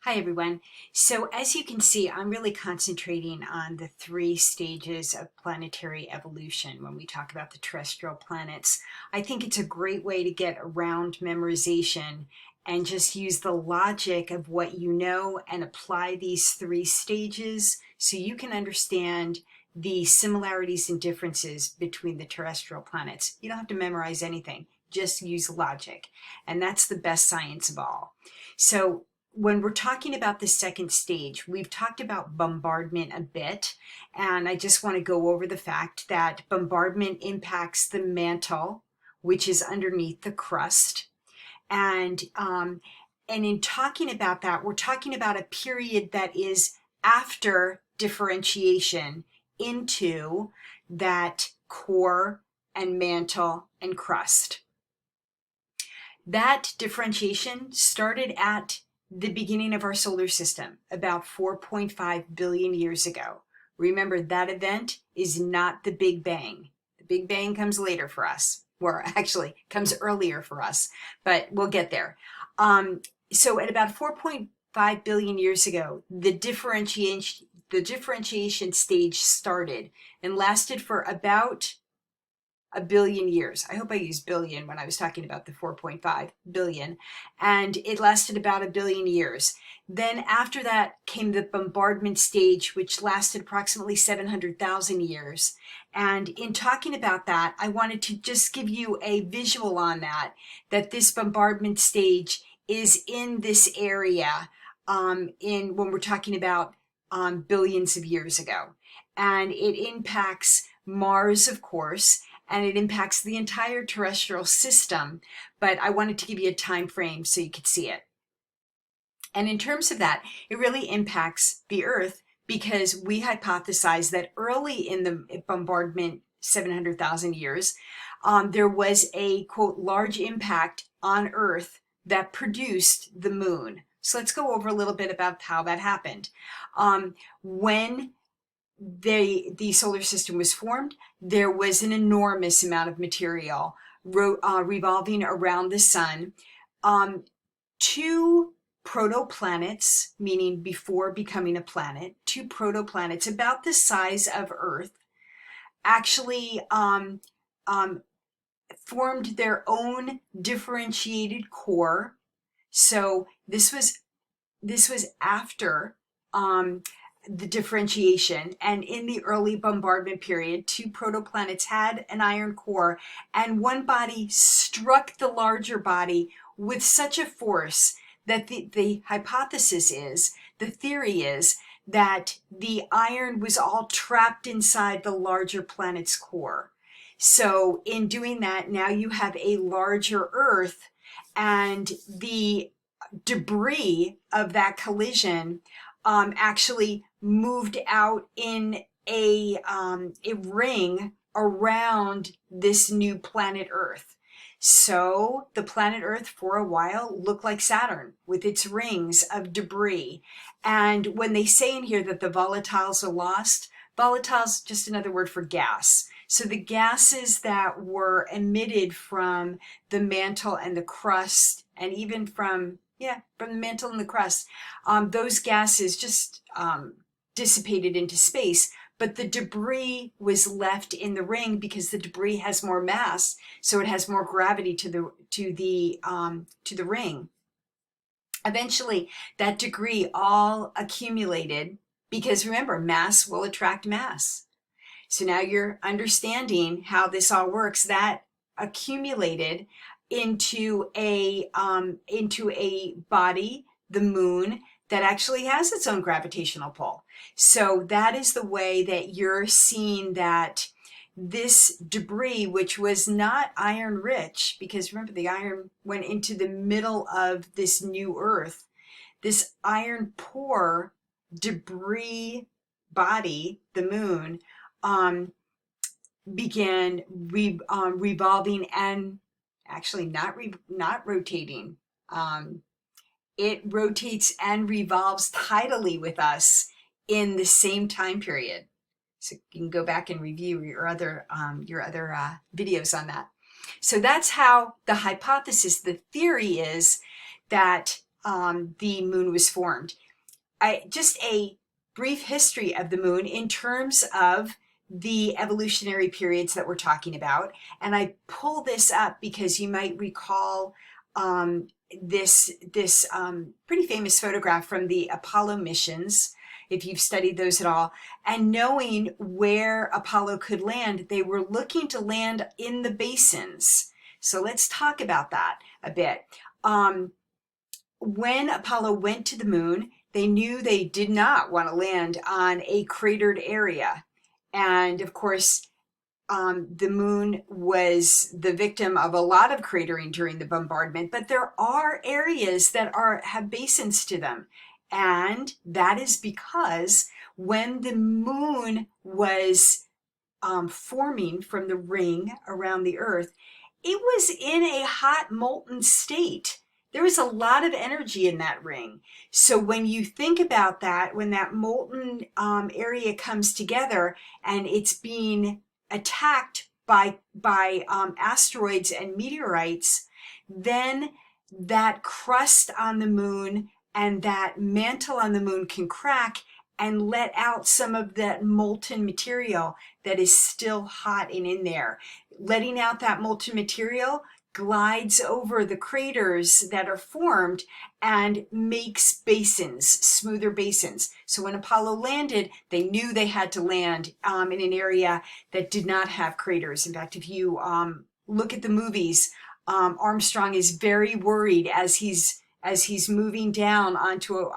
Hi everyone. So as you can see, I'm really concentrating on the three stages of planetary evolution when we talk about the terrestrial planets. I think it's a great way to get around memorization and just use the logic of what you know and apply these three stages so you can understand the similarities and differences between the terrestrial planets. You don't have to memorize anything, just use logic. And that's the best science of all. So when we're talking about the second stage, we've talked about bombardment a bit, and I just want to go over the fact that bombardment impacts the mantle, which is underneath the crust. And in talking about that, we're talking about a period that is after differentiation into that core and mantle and crust. That differentiation started at the beginning of our solar system about 4.5 billion years ago. Remember, that event is not the Big Bang. The Big Bang comes later for us, or actually comes earlier for us, but we'll get there. So at about 4.5 billion years ago, the differentiation stage started and lasted for about a billion years. I hope I used billion when I was talking about the 4.5 billion. And it lasted about a billion years. Then after that came the bombardment stage, which lasted approximately 700,000 years. And in talking about that, I wanted to just give you a visual on that this bombardment stage is in this area when we're talking about billions of years ago. And it impacts Mars, of course, and it impacts the entire terrestrial system, but I wanted to give you a time frame so you could see it. And in terms of that, it really impacts the Earth because we hypothesize that early in the bombardment, 700,000 years, there was a, quote, large impact on Earth that produced the moon. So let's go over a little bit about how that happened. When the solar system was formed, there was an enormous amount of material revolving around the sun. Two protoplanets, meaning before becoming a planet, two protoplanets about the size of Earth, actually formed their own differentiated core. So this was after the differentiation, and in the early bombardment period, two protoplanets had an iron core, and one body struck the larger body with such a force that the hypothesis is, the theory is, that the iron was all trapped inside the larger planet's core. So in doing that, now you have a larger Earth, and the debris of that collision actually moved out in a ring around this new planet Earth. So the planet Earth for a while looked like Saturn with its rings of debris. And when they say in here that the volatiles are lost, volatiles just another word for gas. So the gases that were emitted from the mantle and the crust, and even from the mantle and the crust, those gases just dissipated into space, but the debris was left in the ring because the debris has more mass, so it has more gravity to the ring. Eventually, that debris all accumulated because remember, mass will attract mass. So now you're understanding how this all works. That accumulated into a body, the moon, that actually has its own gravitational pull. So that is the way that you're seeing that this debris, which was not iron rich, because remember the iron went into the middle of this new Earth, this iron poor debris body, the moon, began revolving and actually not rotating. It rotates and revolves tidally with us in the same time period. So you can go back and review your other videos on that. So that's how the hypothesis, the theory is that the moon was formed. Just a brief history of the moon in terms of the evolutionary periods that we're talking about. And I pull this up because you might recall this pretty famous photograph from the Apollo missions, if you've studied those at all. And knowing where Apollo could land, they were looking to land in the basins. So let's talk about that a bit. When Apollo went to the moon, they knew they did not want to land on a cratered area. And of course, the moon was the victim of a lot of cratering during the bombardment, but there are areas that have basins to them. And that is because when the moon was forming from the ring around the Earth, it was in a hot, molten state. There was a lot of energy in that ring. So when you think about that, when that molten area comes together and it's being attacked by asteroids and meteorites, then that crust on the moon and that mantle on the moon can crack and let out some of that molten material that is still hot and in there. Letting out that molten material glides over the craters that are formed and makes basins, smoother basins. So when Apollo landed, they knew they had to land in an area that did not have craters. In fact, if you look at the movies, Armstrong is very worried as he's moving down onto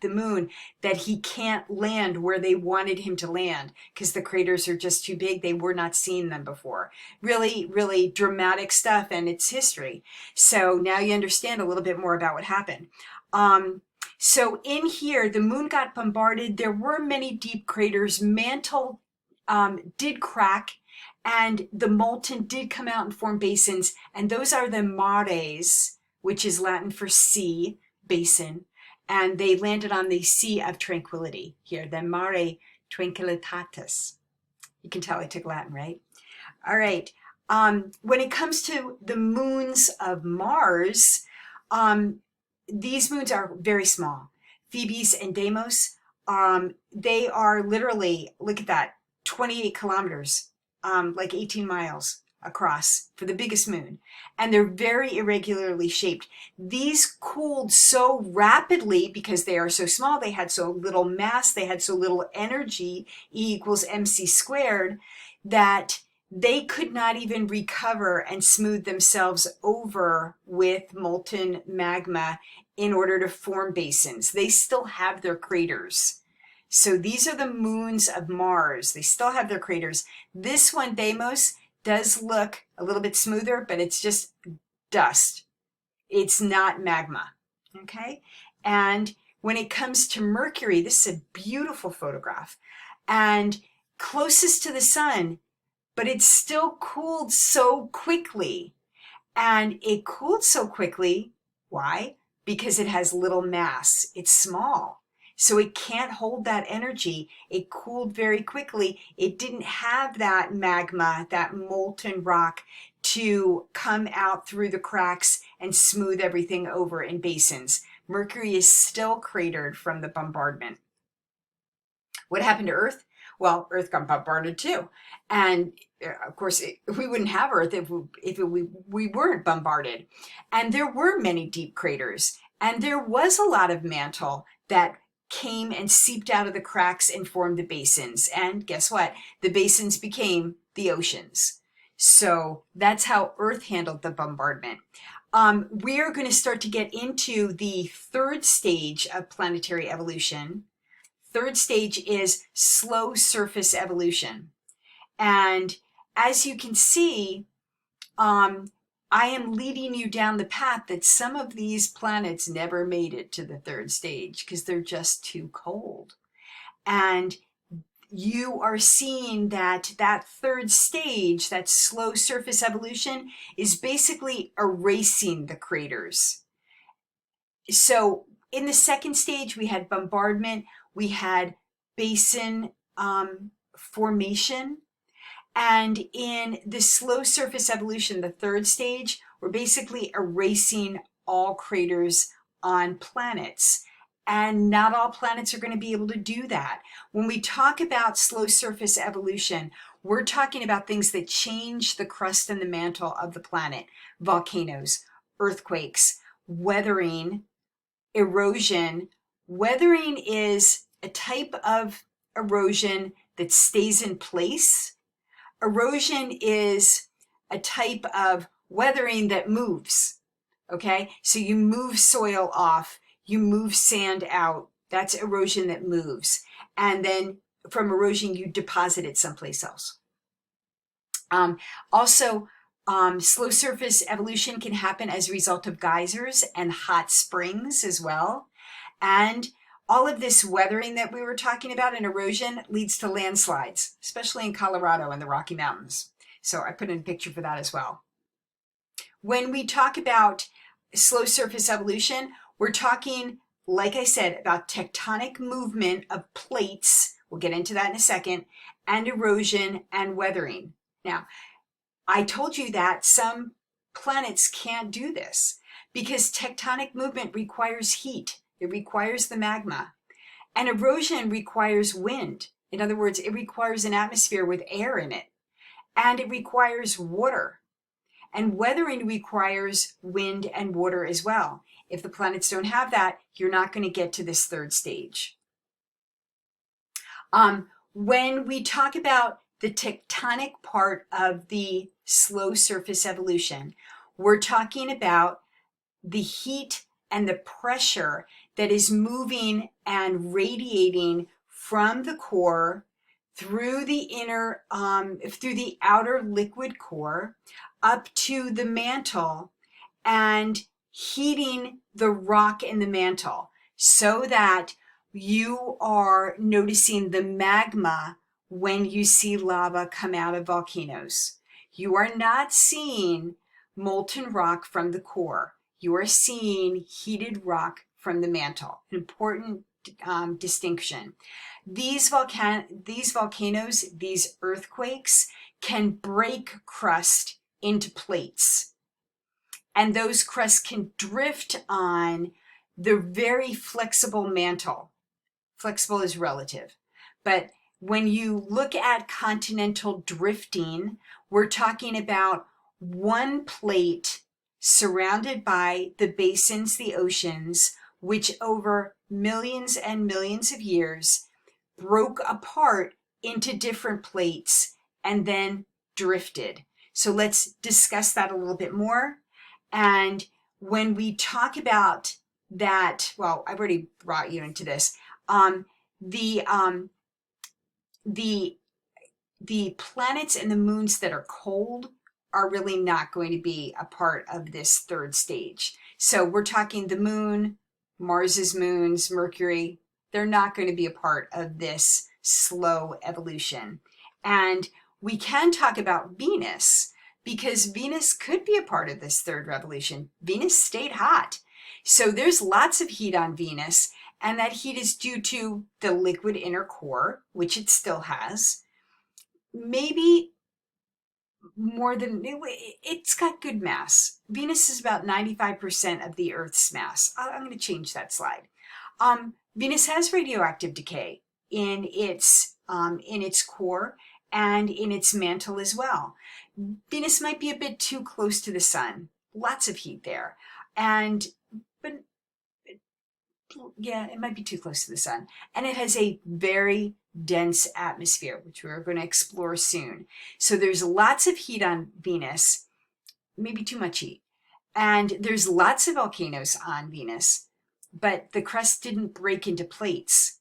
the moon that he can't land where they wanted him to land because the craters are just too big. They were not seeing them before. Really, really dramatic stuff, and it's history. So now you understand a little bit more about what happened. So in here, the moon got bombarded. There were many deep craters. Mantle did crack, and the molten did come out and form basins, and those are the mares, which is Latin for sea, basin, and they landed on the Sea of Tranquility here, the Mare Tranquillitatis. You can tell I took Latin, right? All right. When it comes to the moons of Mars, these moons are very small. Phoebes and Deimos, they are literally, look at that, 28 kilometers, like 18 miles across for the biggest moon, and they're very irregularly shaped. These cooled so rapidly because they are so small, they had so little mass, they had so little energy, E equals mc squared, that they could not even recover and smooth themselves over with molten magma in order to form basins. They still have their craters. So these are the moons of Mars. They still have their craters. This one, Deimos, does look a little bit smoother, but it's just dust. It's not magma, okay? And when it comes to Mercury, this is a beautiful photograph, and closest to the sun, but it's still cooled so quickly. And it cooled so quickly, why? Because it has little mass. It's small. So it can't hold that energy. It cooled very quickly. It didn't have that magma, that molten rock, to come out through the cracks and smooth everything over in basins. Mercury is still cratered from the bombardment. What happened to Earth? Well, Earth got bombarded too. And of course, we wouldn't have Earth if we weren't bombarded. And there were many deep craters. And there was a lot of mantle that came and seeped out of the cracks and formed the basins. And guess what? The basins became the oceans. So that's how Earth handled the bombardment. We're going to start to get into the third stage of planetary evolution. Third stage is slow surface evolution. And as you can see, I am leading you down the path that some of these planets never made it to the third stage because they're just too cold. And you are seeing that third stage, that slow surface evolution, is basically erasing the craters. So in the second stage, we had bombardment, we had basin formation. And in the slow surface evolution, the third stage, we're basically erasing all craters on planets. And not all planets are going to be able to do that. When we talk about slow surface evolution, we're talking about things that change the crust and the mantle of the planet. Volcanoes, earthquakes, weathering, erosion. Weathering is a type of erosion that stays in place. Erosion is a type of weathering that moves. Okay, so you move soil off, you move sand out. That's erosion that moves. And then from erosion, you deposit it someplace else. Also, slow surface evolution can happen as a result of geysers and hot springs as well. And all of this weathering that we were talking about and erosion leads to landslides, especially in Colorado and the Rocky Mountains. So I put in a picture for that as well. When we talk about slow surface evolution, we're talking, like I said, about tectonic movement of plates. We'll get into that in a second, and erosion and weathering. Now, I told you that some planets can't do this because tectonic movement requires heat. It requires the magma. And erosion requires wind. In other words, it requires an atmosphere with air in it. And it requires water. And weathering requires wind and water as well. If the planets don't have that, you're not going to get to this third stage. When we talk about the tectonic part of the slow surface evolution, we're talking about the heat and the pressure that is moving and radiating from the core through the through the outer liquid core up to the mantle and heating the rock in the mantle so that you are noticing the magma when you see lava come out of volcanoes. You are not seeing molten rock from the core. You are seeing heated rock from the mantle. An important distinction. These volcanoes, these earthquakes can break crust into plates. And those crusts can drift on the very flexible mantle. Flexible is relative. But when you look at continental drifting, we're talking about one plate surrounded by the basins, the oceans, which over millions and millions of years broke apart into different plates and then drifted. So let's discuss that a little bit more. And when we talk about that, well, I've already brought you into this. The planets and the moons that are cold are really not going to be a part of this third stage. So we're talking the moon, Mars's moons, Mercury, they're not going to be a part of this slow evolution. And we can talk about Venus because Venus could be a part of this third revolution. Venus stayed hot. So there's lots of heat on Venus, and that heat is due to the liquid inner core, which it still has. Maybe more than, it's got good mass. Venus is about 95% of the Earth's mass. I'm going to change that slide. Venus has radioactive decay in its core and in its mantle as well. Venus might be a bit too close to the sun. Lots of heat there. But yeah, it might be too close to the sun. And it has a very dense atmosphere, which we're going to explore soon. So there's lots of heat on Venus, maybe too much heat. And there's lots of volcanoes on Venus, but the crust didn't break into plates.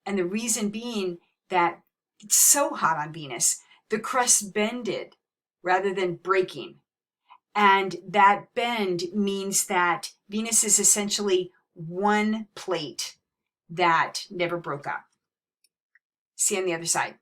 And the reason being that it's so hot on Venus, the crust bended rather than breaking. And that bend means that Venus is essentially one plate that never broke up. See you on the other side.